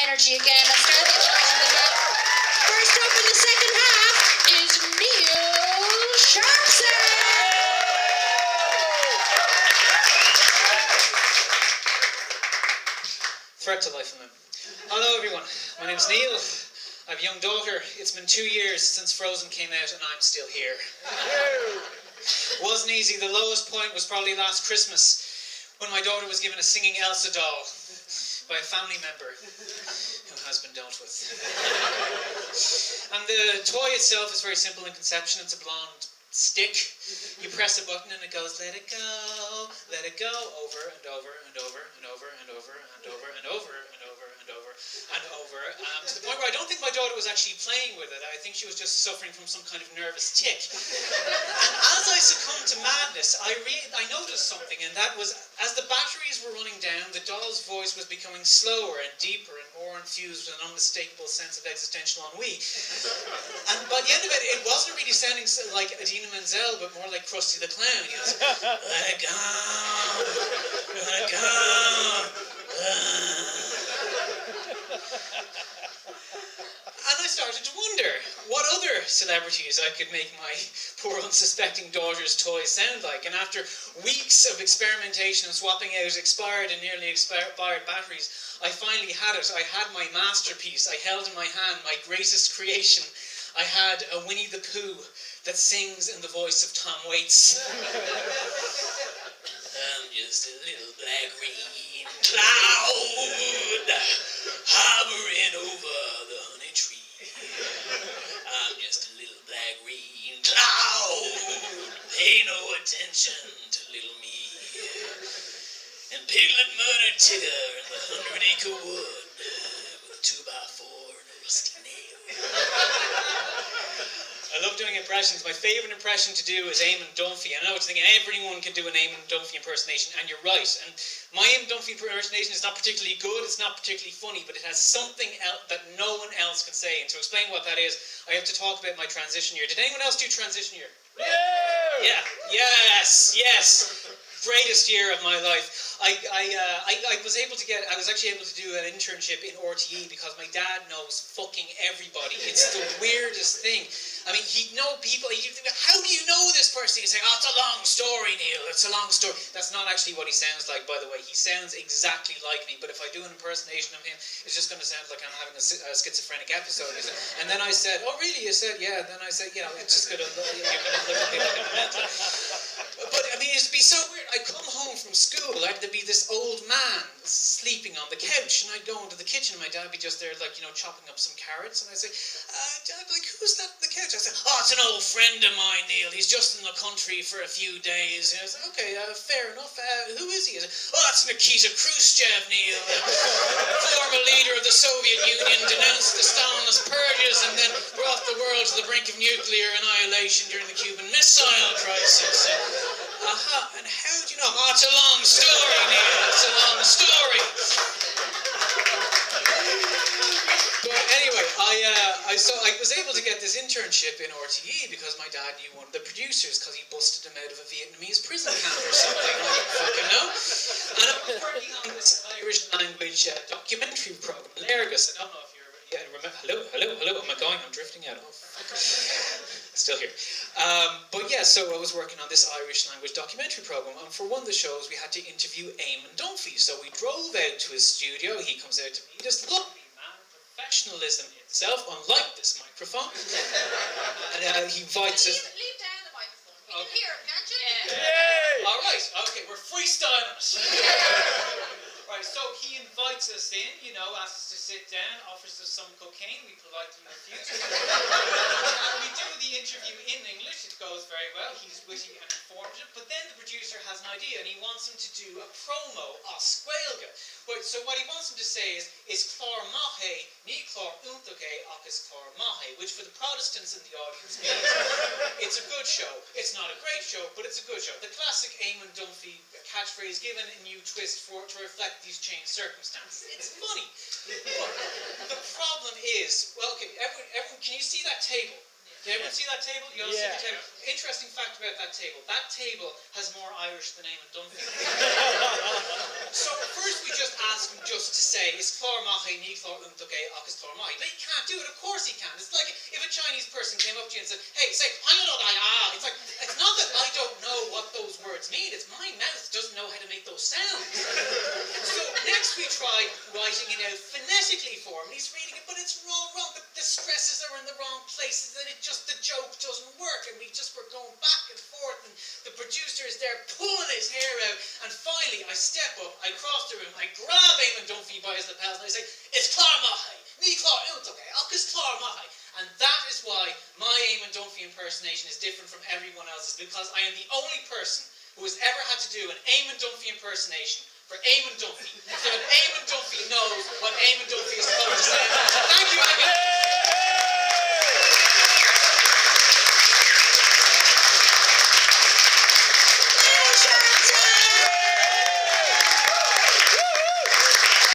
Energy again. Let's start the from the back. First up in the second half is Neil Sharpson. Threat to life and limb. Hello everyone, my name's Neil. I have a young daughter. It's been 2 years since Frozen came out and I'm still here. Wasn't easy. The lowest point was probably last Christmas when my daughter was given a singing Elsa doll by a family member who has been dealt with. And the toy itself is very simple in conception. It's a blonde stick. You press a button and it goes, let it go, over and over and over and over and over and over and over and over and over and over, to the point where I don't think my daughter was actually playing with it. I think she was just suffering from some kind of nervous tic. And as I succumbed to madness, I noticed something, and that was, as the batteries were running down, the doll's voice was becoming slower and deeper and more infused with an unmistakable sense of existential ennui. And by the end of it, it wasn't really sounding like Idina Menzel, but more like Krusty the Clown. He goes, let it go, let it go. And I started to wonder what other celebrities I could make my poor unsuspecting daughter's toys sound like. And after weeks of experimentation and swapping out expired and nearly expired batteries, I finally had it. I had my masterpiece. I held in my hand my greatest creation. I had a Winnie the Pooh that sings in the voice of Tom Waits. I'm just a little black green cloud hovering over the honey tree. I'm just a little black green cloud, pay no attention to little me. And Piglet murdered Tigger in the 100-acre wood with a 2x4 and a rusty nail. I love doing impressions. My favourite impression to do is Eamon Dunphy. I know it's thinking everyone can do an Eamon Dunphy impersonation, and you're right. And my Eamon Dunphy impersonation is not particularly good, it's not particularly funny, but it has something else that no one else can say. And to explain what that is, I have to talk about my transition year. Did anyone else do transition year? Yeah. Yes. Greatest year of my life. I was actually able to do an internship in RTE because my dad knows fucking everybody. It's the weirdest thing. I mean, he'd know people. How do you know this person? He'd say, oh, it's a long story, Neil. It's a long story. That's not actually what he sounds like, by the way. He sounds exactly like me, but if I do an impersonation of him, it's just going to sound like I'm having a schizophrenic episode. And then I said, oh, really? You said, yeah. Then I said, yeah, it's just going to, you're going to look at me like I'm mental. But, I mean, it'd be so weird. I'd come home from school, there'd be this old man sleeping on the couch, and I'd go into the kitchen, and my dad would be just there, chopping up some carrots, and I'd say, Dad, who's that on the couch? I said, oh, it's an old friend of mine, Neil. He's just in the country for a few days. And I said, okay, fair enough. Who is he? I said, oh, that's Nikita Khrushchev, Neil. Former leader of the Soviet Union, denounced the Stalinist purges, and then brought the world to the brink of nuclear annihilation during the Cuban Missile Crisis. And how do you know? Oh, it's a long story, Neil. It's a long story. But anyway, I was able to get this internship in RTE because my dad knew one of the producers because he busted him out of a Vietnamese prison camp or something. I don't fucking know. And I was working on this Irish language documentary program, Lergus. I don't know if you're... Yeah, remember... Hello. Am I going? I'm drifting out. Oh, fuck. Still here. But yeah, so I was working on this Irish language documentary program, and for one of the shows we had to interview Eamon Dunphy. So we drove out to his studio. He comes out to meet us. Lovely man, professionalism itself, unlike this microphone. And he invites us. Leave down the microphone. You can hear him, can't you? Yeah. All right. Okay, we're freestyling it. Right, so he invites us in, asks us to sit down, offers us some cocaine, we politely refuse. We do the interview in English, it goes very well, he's witty and informative, but then the producer has an idea and he wants him to do a promo os Gaeilge. Right, so what he wants him to say is Clár Mahe, ní Clár Úntaché agus Clár Mahe, which for the Protestants in the audience means it's a good show. It's not a great show, but it's a good show. The classic Eamon Dunphy catchphrase given a new twist to reflect these changed circumstances. It's funny. But the problem is, well, okay, everyone, can you see that table? Did everyone see that table? You all see the table? Interesting fact about that table. That table has more Irish than Eamon Dunphy. So first we just ask him just to say, is Clár Maithí ní Clár Úntaché agus Clár Maithí. But he can't do it. Of course he can. It's like if a Chinese person came up to you and said, hey, say, it's like, it's not that I don't know what those words mean. It's my mouth doesn't know how to make those sounds. So next we try writing it out phonetically for him. He's reading it, but it's wrong. The stresses are in the wrong places, and the joke doesn't work, and we're going back and forth, and the producer is there pulling his hair out, and finally I step up, I cross the room, I grab Eamon Dunphy by his lapels, and I say, it's Clár Maithí, ní Clár Úntaché, agus Clár Maithí. And that is why my Eamon Dunphy impersonation is different from everyone else's, because I am the only person who has ever had to do an Eamon Dunphy impersonation for Eamon Dunphy. So an Eamon Dunphy